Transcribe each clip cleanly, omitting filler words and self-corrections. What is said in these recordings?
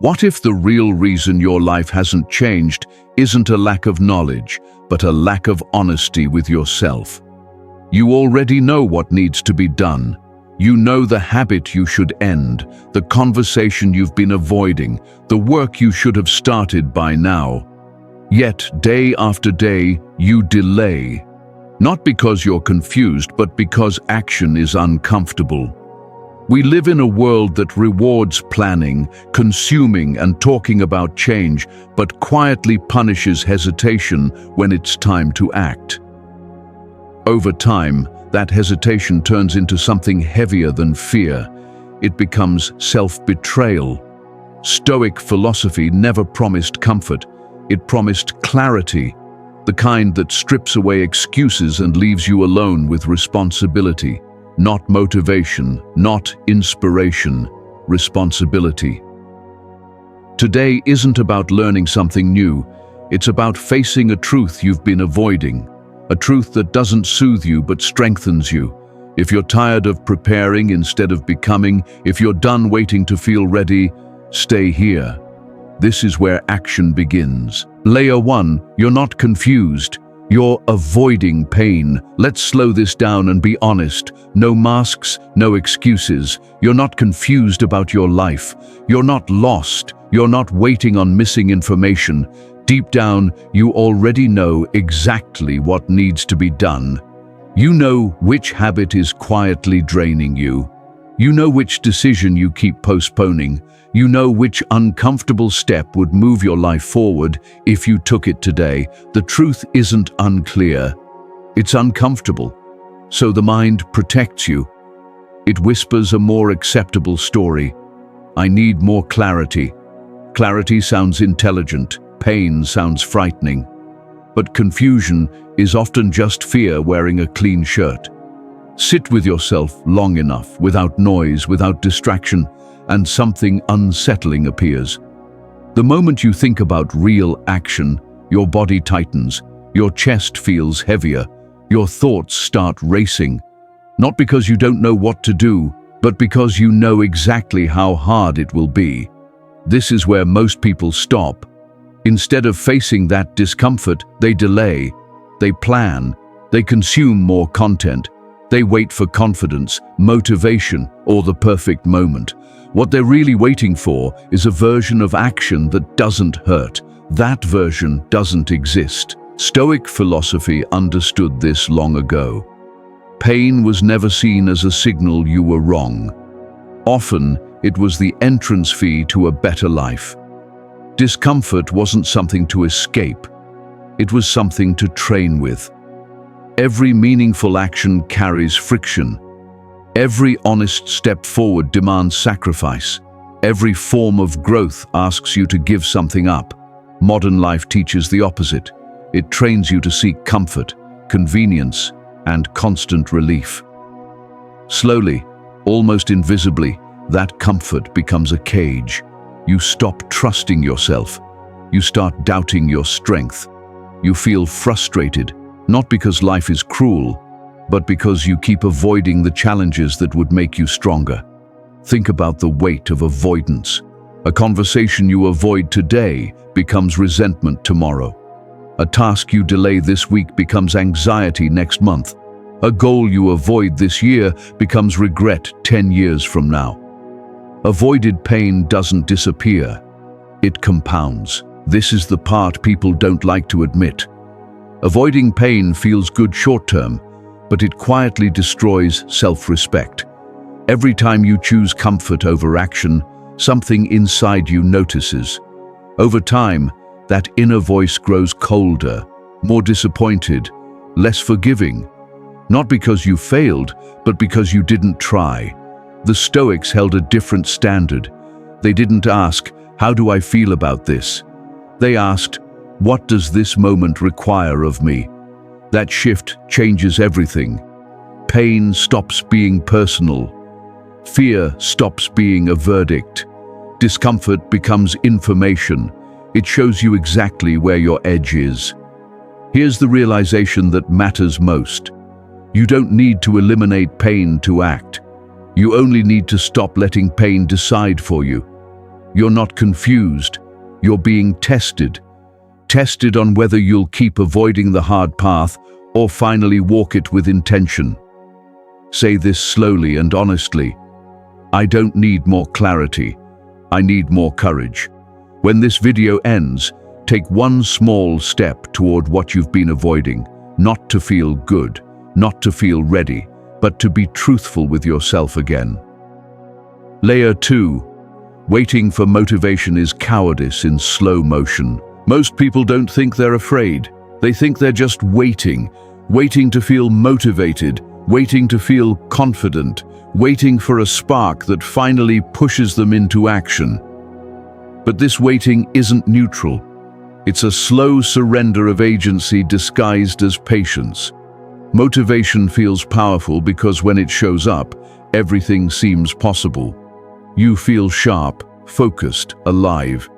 What if the real reason your life hasn't changed isn't a lack of knowledge, but a lack of honesty with yourself? You already know what needs to be done. You know the habit you should end, the conversation you've been avoiding, the work you should have started by now. Yet, day after day, you delay. Not because you're confused, but because action is uncomfortable. We live in a world that rewards planning, consuming, and talking about change, but quietly punishes hesitation when it's time to act. Over time, that hesitation turns into something heavier than fear. It becomes self-betrayal. Stoic philosophy never promised comfort. It promised clarity, the kind that strips away excuses and leaves you alone with responsibility. Not motivation, not inspiration, responsibility. Today isn't about learning something new. It's about facing a truth you've been avoiding, a truth that doesn't soothe you but strengthens you. If you're tired of preparing instead of becoming, if you're done waiting to feel ready, stay here. This is where action begins. Layer 1, you're not confused. You're avoiding pain. Let's slow this down and be honest. No masks, no excuses. You're not confused about your life. You're not lost. You're not waiting on missing information. Deep down, you already know exactly what needs to be done. You know which habit is quietly draining you. You know which decision you keep postponing. You know which uncomfortable step would move your life forward if you took it today. The truth isn't unclear. It's uncomfortable. So the mind protects you. It whispers a more acceptable story. I need more clarity. Clarity sounds intelligent. Pain sounds frightening. But confusion is often just fear wearing a clean shirt. Sit with yourself long enough, without noise, without distraction, and something unsettling appears. The moment you think about real action, your body tightens, your chest feels heavier, your thoughts start racing. Not because you don't know what to do, but because you know exactly how hard it will be. This is where most people stop. Instead of facing that discomfort, they delay, they plan, they consume more content. They wait for confidence, motivation, or the perfect moment. What they're really waiting for is a version of action that doesn't hurt. That version doesn't exist. Stoic philosophy understood this long ago. Pain was never seen as a signal you were wrong. Often, it was the entrance fee to a better life. Discomfort wasn't something to escape. It was something to train with. Every meaningful action carries friction. Every honest step forward demands sacrifice. Every form of growth asks you to give something up. Modern life teaches the opposite. It trains you to seek comfort, convenience, and constant relief. Slowly, almost invisibly, that comfort becomes a cage. You stop trusting yourself. You start doubting your strength. You feel frustrated, not because life is cruel, but because you keep avoiding the challenges that would make you stronger. Think about the weight of avoidance. A conversation you avoid today becomes resentment tomorrow. A task you delay this week becomes anxiety next month. A goal you avoid this year becomes regret 10 years from now. Avoided pain doesn't disappear. It compounds. This is the part people don't like to admit. Avoiding pain feels good short-term, but it quietly destroys self-respect. Every time you choose comfort over action, something inside you notices. Over time, that inner voice grows colder, more disappointed, less forgiving. Not because you failed, but because you didn't try. The Stoics held a different standard. They didn't ask, "How do I feel about this?" They asked, "What does this moment require of me?" That shift changes everything. Pain stops being personal. Fear stops being a verdict. Discomfort becomes information. It shows you exactly where your edge is. Here's the realization that matters most. You don't need to eliminate pain to act. You only need to stop letting pain decide for you. You're not confused. You're being tested. Tested on whether you'll keep avoiding the hard path or finally walk it with intention. Say this slowly and honestly. I don't need more clarity. I need more courage. When this video ends, take one small step toward what you've been avoiding, not to feel good, not to feel ready, but to be truthful with yourself again. Layer 2. Waiting for motivation is cowardice in slow motion. Most people don't think they're afraid. They think they're just waiting to feel motivated, waiting to feel confident, waiting for a spark that finally pushes them into action. But this waiting isn't neutral. It's a slow surrender of agency disguised as patience. Motivation feels powerful because when it shows up, everything seems possible. You feel sharp, focused, alive.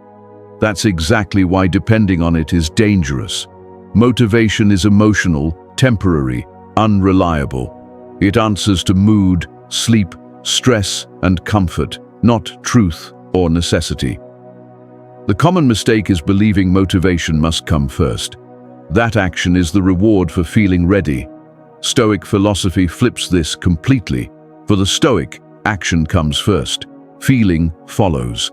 That's exactly why depending on it is dangerous. Motivation is emotional, temporary, unreliable. It answers to mood, sleep, stress, and comfort, not truth or necessity. The common mistake is believing motivation must come first. That action is the reward for feeling ready. Stoic philosophy flips this completely. For the Stoic, action comes first. Feeling follows.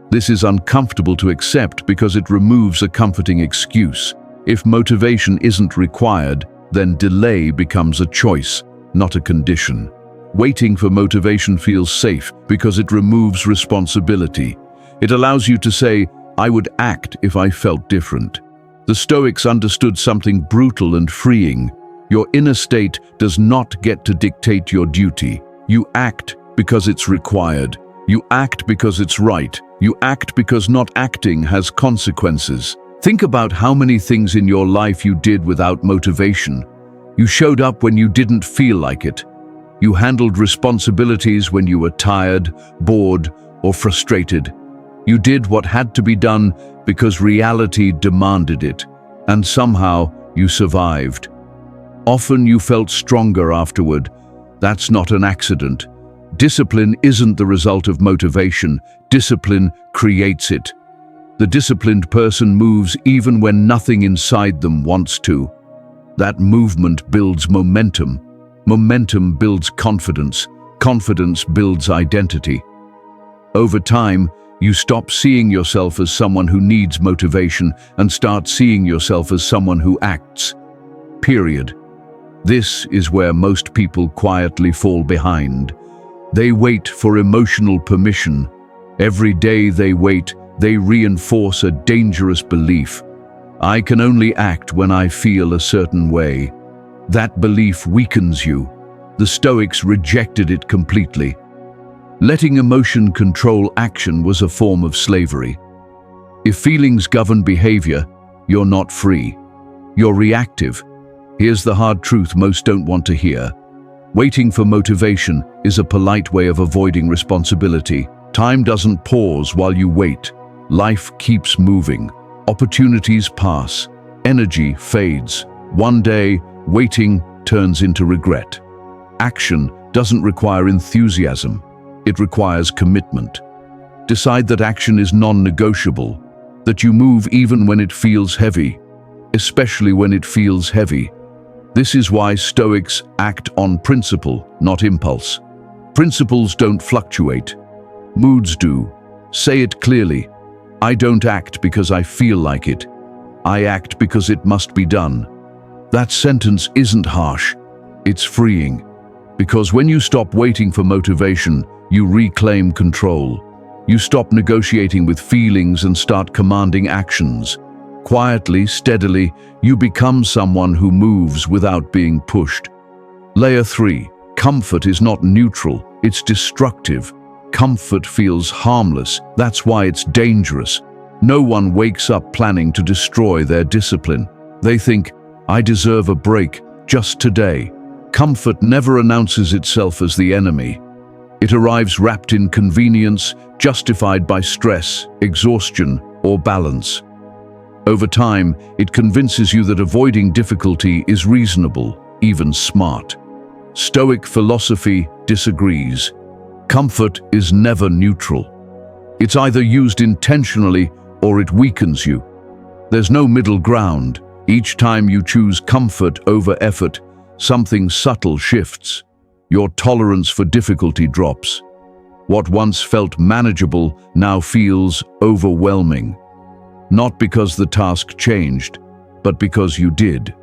This is uncomfortable to accept because it removes a comforting excuse. If motivation isn't required, then delay becomes a choice, not a condition. Waiting for motivation feels safe because it removes responsibility. It allows you to say, I would act if I felt different. The Stoics understood something brutal and freeing. Your inner state does not get to dictate your duty. You act because it's required. You act because it's right. You act because not acting has consequences. Think about how many things in your life you did without motivation. You showed up when you didn't feel like it. You handled responsibilities when you were tired, bored, or frustrated. You did what had to be done because reality demanded it, and somehow you survived. Often you felt stronger afterward. That's not an accident. Discipline isn't the result of motivation. Discipline creates it. The disciplined person moves even when nothing inside them wants to. That movement builds momentum. Momentum builds confidence. Confidence builds identity. Over time, you stop seeing yourself as someone who needs motivation and start seeing yourself as someone who acts. Period. This is where most people quietly fall behind. They wait for emotional permission. Every day they wait, they reinforce a dangerous belief. I can only act when I feel a certain way. That belief weakens you. The Stoics rejected it completely. Letting emotion control action was a form of slavery. If feelings govern behavior, you're not free. You're reactive. Here's the hard truth most don't want to hear. Waiting for motivation is a polite way of avoiding responsibility. Time doesn't pause while you wait. Life keeps moving. Opportunities pass. Energy fades. One day, waiting turns into regret. Action doesn't require enthusiasm. It requires commitment. Decide that action is non-negotiable, that you move even when it feels heavy, especially when it feels heavy. This is why Stoics act on principle, not impulse. Principles don't fluctuate. Moods do. Say it clearly. I don't act because I feel like it. I act because it must be done. That sentence isn't harsh. It's freeing. Because when you stop waiting for motivation, you reclaim control. You stop negotiating with feelings and start commanding actions. Quietly, steadily, you become someone who moves without being pushed. Layer 3. Comfort is not neutral, it's destructive. Comfort feels harmless, that's why it's dangerous. No one wakes up planning to destroy their discipline. They think, I deserve a break, just today. Comfort never announces itself as the enemy. It arrives wrapped in convenience, justified by stress, exhaustion, or balance. Over time, it convinces you that avoiding difficulty is reasonable, even smart. Stoic philosophy disagrees. Comfort is never neutral. It's either used intentionally or it weakens you. There's no middle ground. Each time you choose comfort over effort, something subtle shifts. Your tolerance for difficulty drops. What once felt manageable now feels overwhelming. Not because the task changed, but because you did.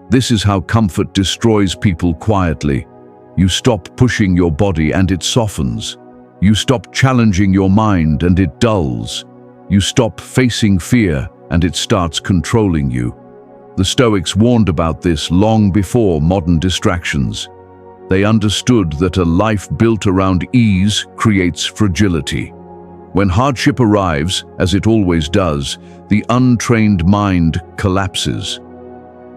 This is how comfort destroys people quietly. You stop pushing your body and it softens. You stop challenging your mind and it dulls. You stop facing fear and it starts controlling you. The Stoics warned about this long before modern distractions. They understood that a life built around ease creates fragility. When hardship arrives, as it always does, the untrained mind collapses.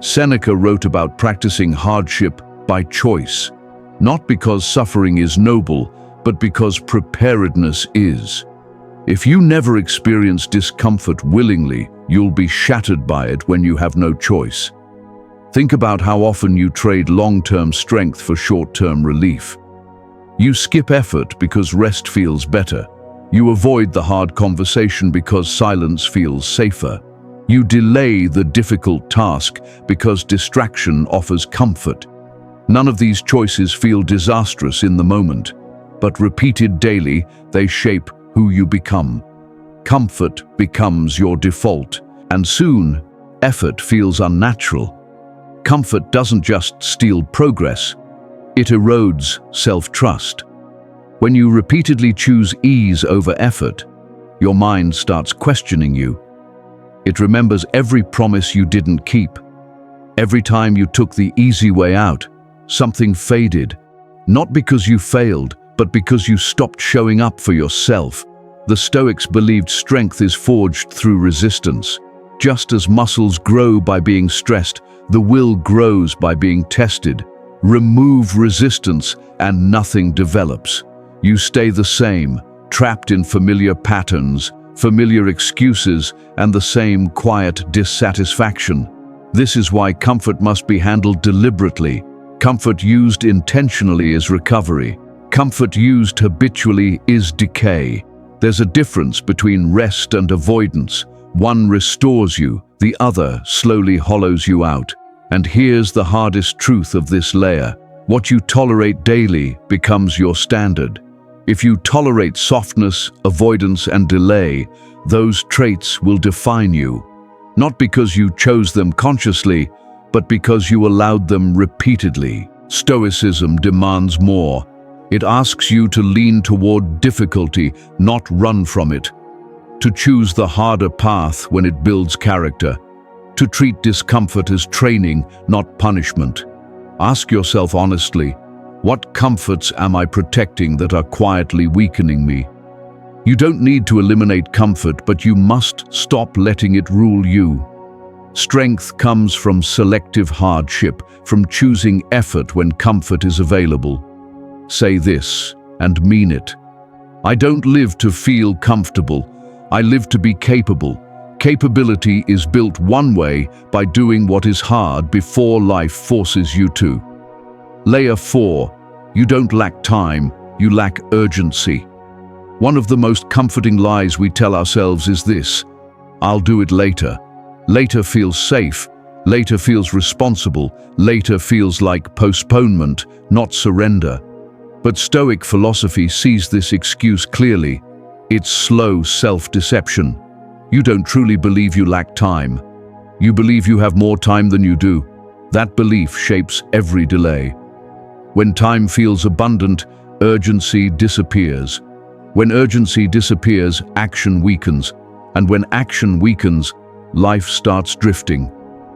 Seneca wrote about practicing hardship by choice, not because suffering is noble, but because preparedness is. If you never experience discomfort willingly, you'll be shattered by it when you have no choice. Think about how often you trade long-term strength for short-term relief. You skip effort because rest feels better. You avoid the hard conversation because silence feels safer. You delay the difficult task because distraction offers comfort. None of these choices feel disastrous in the moment, but repeated daily, they shape who you become. Comfort becomes your default, and soon, effort feels unnatural. Comfort doesn't just steal progress, it erodes self-trust. When you repeatedly choose ease over effort, your mind starts questioning you. It remembers every promise you didn't keep. Every time you took the easy way out, something faded, not because you failed, but because you stopped showing up for yourself. The Stoics believed strength is forged through resistance. Just as muscles grow by being stressed, the will grows by being tested. Remove resistance and nothing develops. You stay the same, trapped in familiar patterns, familiar excuses, and the same quiet dissatisfaction. This is why comfort must be handled deliberately. Comfort used intentionally is recovery. Comfort used habitually is decay. There's a difference between rest and avoidance. One restores you, the other slowly hollows you out. And here's the hardest truth of this layer. What you tolerate daily becomes your standard. If you tolerate softness, avoidance, and delay, those traits will define you. Not because you chose them consciously, but because you allowed them repeatedly. Stoicism demands more. It asks you to lean toward difficulty, not run from it. To choose the harder path when it builds character. To treat discomfort as training, not punishment. Ask yourself honestly, what comforts am I protecting that are quietly weakening me? You don't need to eliminate comfort, but you must stop letting it rule you. Strength comes from selective hardship, from choosing effort when comfort is available. Say this, and mean it. I don't live to feel comfortable. I live to be capable. Capability is built one way, by doing what is hard before life forces you to. Layer 4. You don't lack time, you lack urgency. One of the most comforting lies we tell ourselves is this: I'll do it later. Later feels safe. Later feels responsible. Later feels like postponement, not surrender. But Stoic philosophy sees this excuse clearly. It's slow self-deception. You don't truly believe you lack time. You believe you have more time than you do. That belief shapes every delay. When time feels abundant, urgency disappears. When urgency disappears, action weakens. And when action weakens, life starts drifting,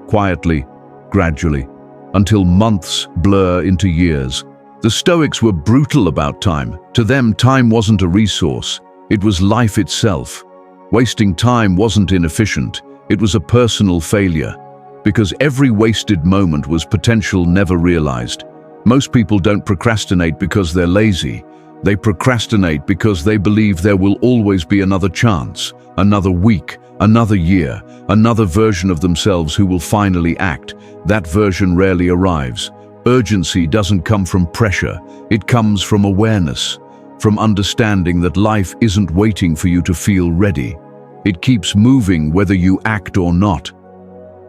quietly, gradually, until months blur into years. The Stoics were brutal about time. To them, time wasn't a resource. It was life itself. Wasting time wasn't inefficient. It was a personal failure. Because every wasted moment was potential never realized. Most people don't procrastinate because they're lazy. They procrastinate because they believe there will always be another chance, another week, another year, another version of themselves who will finally act. That version rarely arrives. Urgency doesn't come from pressure, it comes from awareness. from understanding that life isn't waiting for you to feel ready. It keeps moving whether you act or not.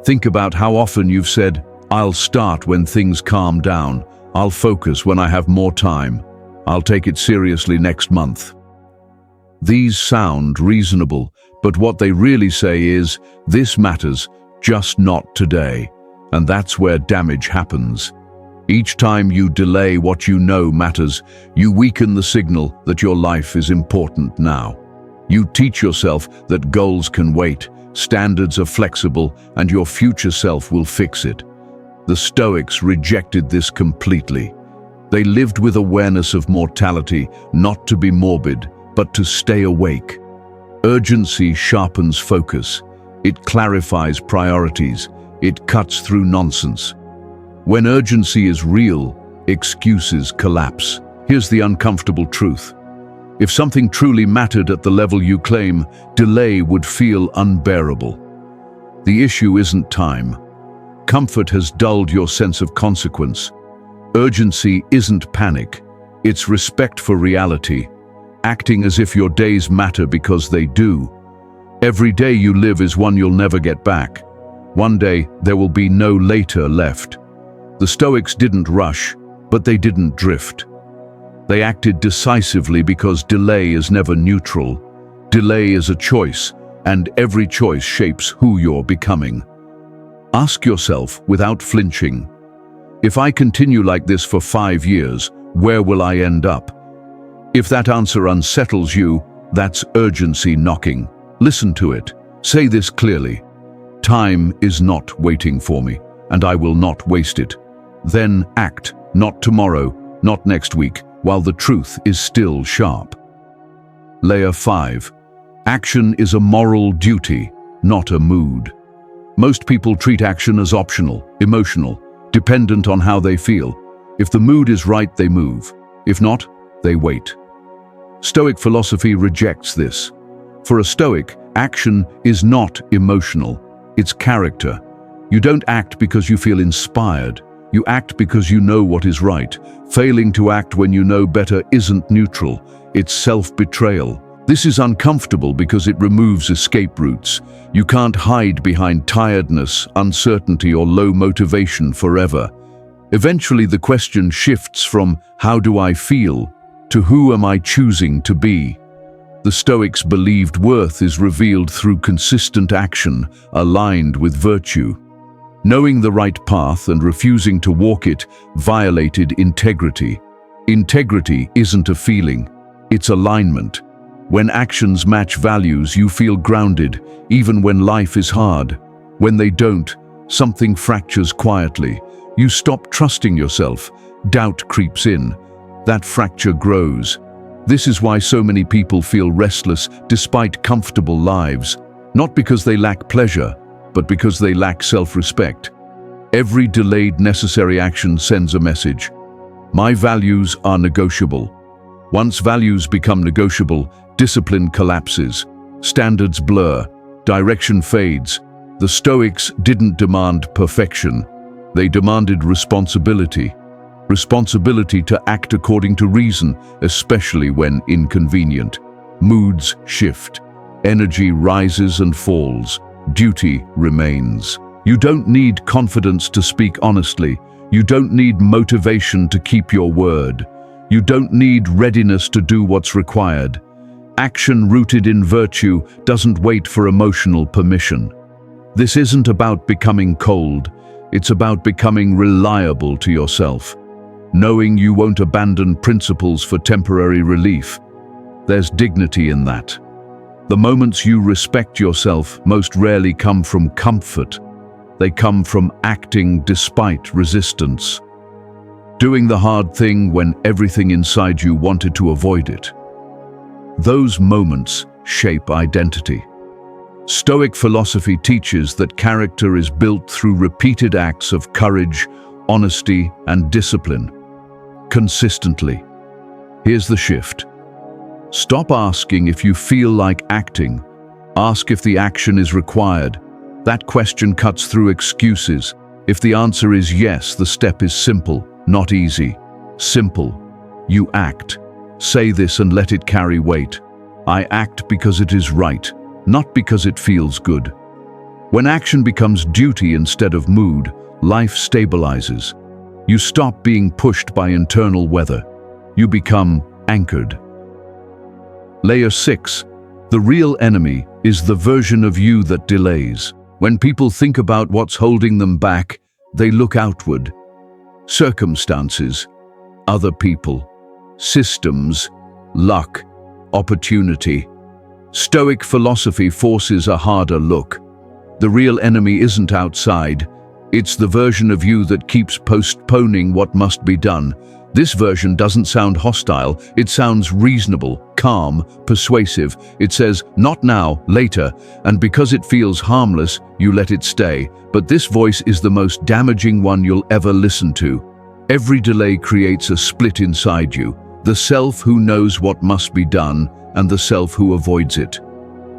Think about how often you've said, "I'll start when things calm down. I'll focus when I have more time. I'll take it seriously next month." These sound reasonable, but what they really say is, "This matters, just not today." And that's where damage happens. Each time you delay what you know matters, you weaken the signal that your life is important now. You teach yourself that goals can wait, standards are flexible, and your future self will fix it. The Stoics rejected this completely. They lived with awareness of mortality, not to be morbid, but to stay awake. Urgency sharpens focus. It clarifies priorities. It cuts through nonsense. When urgency is real, excuses collapse. Here's the uncomfortable truth. If something truly mattered at the level you claim, delay would feel unbearable. The issue isn't time. Comfort has dulled your sense of consequence. Urgency isn't panic. It's respect for reality, acting as if your days matter because they do. Every day you live is one you'll never get back. One day there will be no later left. The Stoics didn't rush, but they didn't drift. They acted decisively because delay is never neutral. Delay is a choice, and every choice shapes who you're becoming. Ask yourself without flinching, if I continue like this for 5 years, where will I end up? If that answer unsettles you, that's urgency knocking. Listen to it. Say this clearly. Time is not waiting for me, and I will not waste it. Then act, not tomorrow, not next week, while the truth is still sharp. Layer 5. Action is a moral duty, not a mood. Most people treat action as optional, emotional, dependent on how they feel. If the mood is right, they move. If not, they wait. Stoic philosophy rejects this. For a Stoic, action is not emotional. It's character. You don't act because you feel inspired. You act because you know what is right. Failing to act when you know better isn't neutral. It's self-betrayal. This is uncomfortable because it removes escape routes. You can't hide behind tiredness, uncertainty, or low motivation forever. Eventually, the question shifts from "how do I feel?" to "who am I choosing to be?" The Stoics believed worth is revealed through consistent action, aligned with virtue. Knowing the right path and refusing to walk it violated integrity. Integrity isn't a feeling, it's alignment. When actions match values, you feel grounded, even when life is hard. When they don't, something fractures quietly. You stop trusting yourself. Doubt creeps in. That fracture grows. This is why so many people feel restless despite comfortable lives, not because they lack pleasure, but because they lack self-respect. Every delayed necessary action sends a message. My values are negotiable. Once values become negotiable, discipline collapses, standards blur, direction fades. The Stoics didn't demand perfection. They demanded responsibility. Responsibility to act according to reason, especially when inconvenient. Moods shift. Energy rises and falls. Duty remains. You don't need confidence to speak honestly. You don't need motivation to keep your word. You don't need readiness to do what's required. Action rooted in virtue doesn't wait for emotional permission. This isn't about becoming cold. It's about becoming reliable to yourself. Knowing you won't abandon principles for temporary relief. There's dignity in that. The moments you respect yourself most rarely come from comfort. They come from acting despite resistance. Doing the hard thing when everything inside you wanted to avoid it. Those moments shape identity. Stoic philosophy teaches that character is built through repeated acts of courage, honesty, and discipline. Consistently. Here's the shift. Stop asking if you feel like acting. Ask if the action is required. That question cuts through excuses. If the answer is yes, the step is simple, not easy. Simple. You act. Say this and let it carry weight. I act because it is right, not because it feels good. When action becomes duty instead of mood, life stabilizes. You stop being pushed by internal weather. You become anchored. Layer 6. The real enemy is the version of you that delays. When people think about what's holding them back, they look outward. Circumstances, other people, systems, luck, opportunity. Stoic philosophy forces a harder look. The real enemy isn't outside. It's the version of you that keeps postponing what must be done. This version doesn't sound hostile. It sounds reasonable, calm, persuasive. It says, not now, later, and because it feels harmless, you let it stay. But this voice is the most damaging one you'll ever listen to. Every delay creates a split inside you, the self who knows what must be done and the self who avoids it.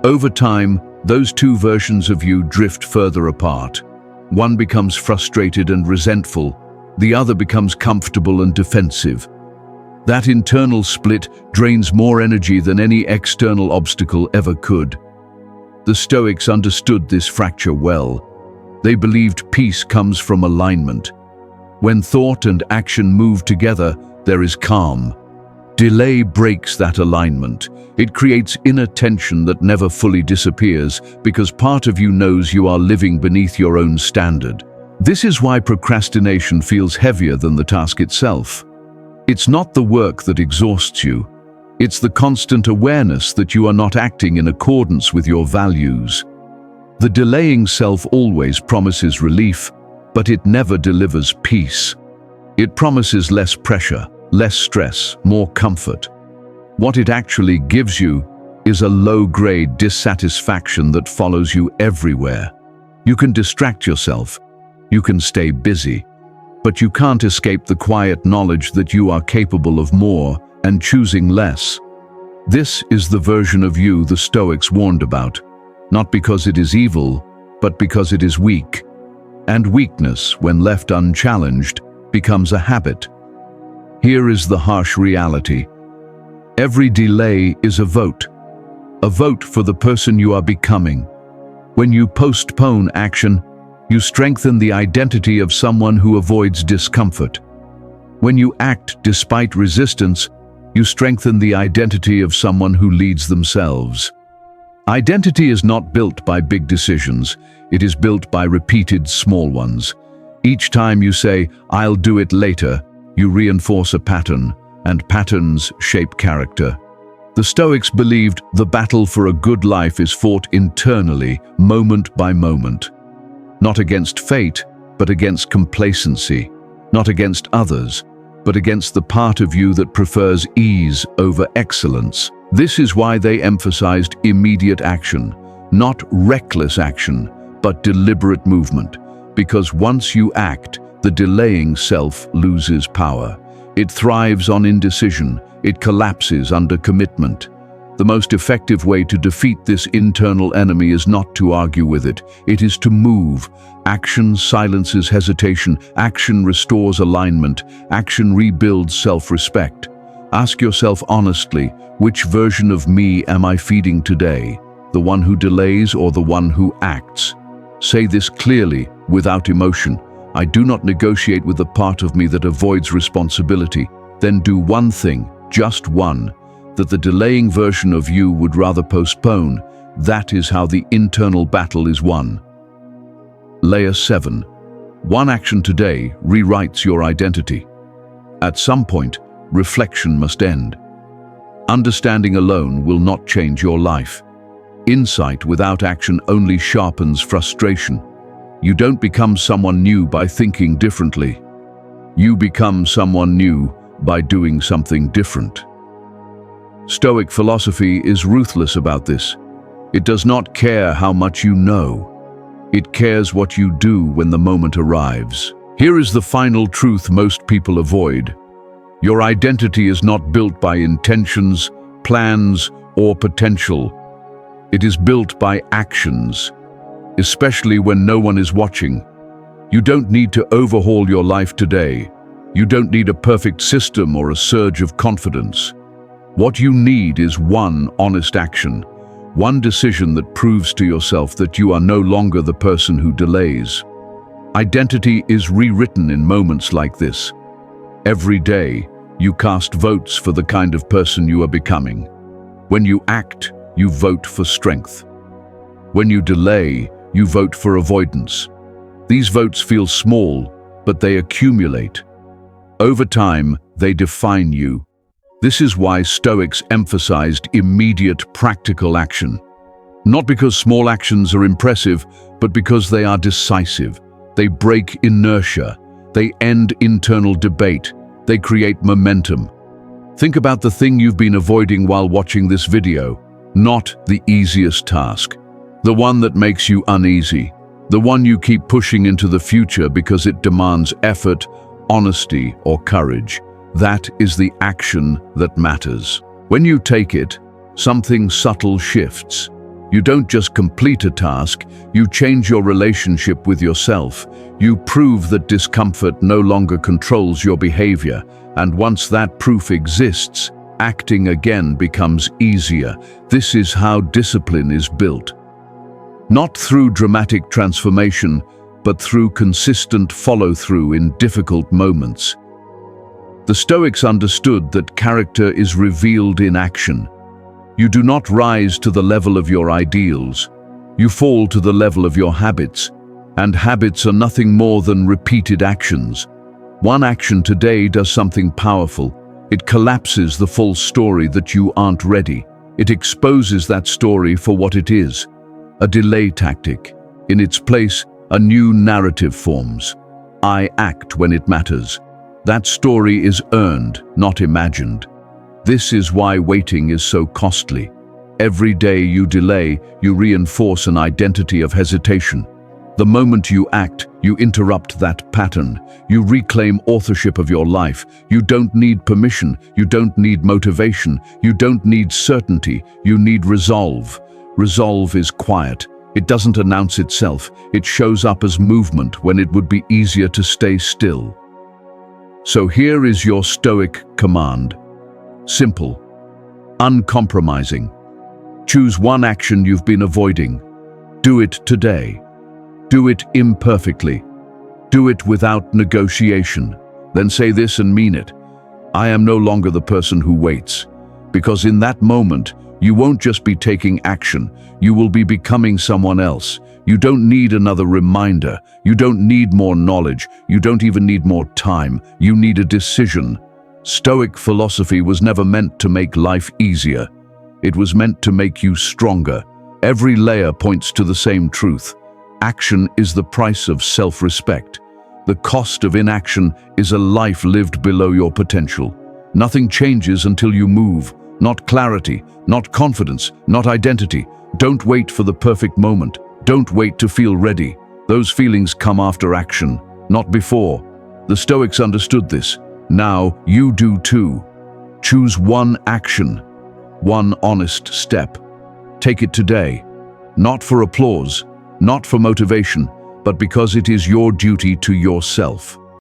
Over time, those two versions of you drift further apart. One becomes frustrated and resentful, the other becomes comfortable and defensive. That internal split drains more energy than any external obstacle ever could. The Stoics understood this fracture well. They believed peace comes from alignment. When thought and action move together, there is calm. Delay breaks that alignment. It creates inner tension that never fully disappears because part of you knows you are living beneath your own standard. This is why procrastination feels heavier than the task itself. It's not the work that exhausts you. It's the constant awareness that you are not acting in accordance with your values. The delaying self always promises relief, but it never delivers peace. It promises less pressure, less stress, more comfort. What it actually gives you is a low-grade dissatisfaction that follows you everywhere. You can distract yourself, you can stay busy, but you can't escape the quiet knowledge that you are capable of more and choosing less. This is the version of you the Stoics warned about, not because it is evil, but because it is weak. And weakness, when left unchallenged, becomes a habit. Here is the harsh reality. Every delay is a vote for the person you are becoming. When you postpone action, you strengthen the identity of someone who avoids discomfort. When you act despite resistance, you strengthen the identity of someone who leads themselves. Identity is not built by big decisions, it is built by repeated small ones. Each time you say, "I'll do it later," you reinforce a pattern, and patterns shape character. The Stoics believed the battle for a good life is fought internally, moment by moment. Not against fate, but against complacency. Not against others, but against the part of you that prefers ease over excellence. This is why they emphasized immediate action, not reckless action, but deliberate movement. Because once you act, the delaying self loses power. It thrives on indecision. It collapses under commitment. The most effective way to defeat this internal enemy is not to argue with it. It is to move. Action silences hesitation. Action restores alignment. Action rebuilds self-respect. Ask yourself honestly, which version of me am I feeding today? The one who delays or the one who acts? Say this clearly, without emotion. I do not negotiate with the part of me that avoids responsibility. Then do one thing, just one, that the delaying version of you would rather postpone. That is how the internal battle is won. Layer 7. One action today rewrites your identity. At some point, reflection must end. Understanding alone will not change your life. Insight without action only sharpens frustration. You don't become someone new by thinking differently. You become someone new by doing something different. Stoic philosophy is ruthless about this. It does not care how much you know. It cares what you do when the moment arrives. Here is the final truth most people avoid. Your identity is not built by intentions, plans, or potential. It is built by actions, especially when no one is watching. You don't need to overhaul your life today. You don't need a perfect system or a surge of confidence. What you need is one honest action, one decision that proves to yourself that you are no longer the person who delays. Identity is rewritten in moments like this. Every day, you cast votes for the kind of person you are becoming. When you act, you vote for strength. When you delay, you vote for avoidance. These votes feel small, but they accumulate. Over time, they define you. This is why Stoics emphasized immediate practical action. Not because small actions are impressive, but because they are decisive. They break inertia. They end internal debate. They create momentum. Think about the thing you've been avoiding while watching this video. Not the easiest task. The one that makes you uneasy. The one you keep pushing into the future because it demands effort, honesty, or courage. That is the action that matters. When you take it, something subtle shifts. You don't just complete a task, you change your relationship with yourself. You prove that discomfort no longer controls your behavior, and once that proof exists, acting again becomes easier. This is how discipline is built. Not through dramatic transformation, but through consistent follow-through in difficult moments. The Stoics understood that character is revealed in action. You do not rise to the level of your ideals. You fall to the level of your habits, and habits are nothing more than repeated actions. One action today does something powerful. It collapses the false story that you aren't ready. It exposes that story for what it is, a delay tactic. In its place, a new narrative forms. I act when it matters. That story is earned, not imagined. This is why waiting is so costly. Every day you delay, you reinforce an identity of hesitation. The moment you act, you interrupt that pattern. You reclaim authorship of your life. You don't need permission. You don't need motivation. You don't need certainty. You need resolve. Resolve is quiet. It doesn't announce itself. It shows up as movement when it would be easier to stay still. So here is your Stoic command. Simple, uncompromising. Choose one action you've been avoiding. Do it today. Do it imperfectly. Do it without negotiation. Then say this and mean it. I am no longer the person who waits. Because in that moment, you won't just be taking action, you will be becoming someone else. You don't need another reminder. You don't need more knowledge. You don't even need more time. You need a decision. Stoic philosophy was never meant to make life easier. It was meant to make you stronger. Every layer points to the same truth. Action is the price of self-respect. The cost of inaction is a life lived below your potential. Nothing changes until you move. Not clarity, not confidence, not identity. Don't wait for the perfect moment. Don't wait to feel ready. Those feelings come after action, not before. The Stoics understood this. Now you do too. Choose one action, one honest step. Take it today, not for applause, not for motivation, but because it is your duty to yourself.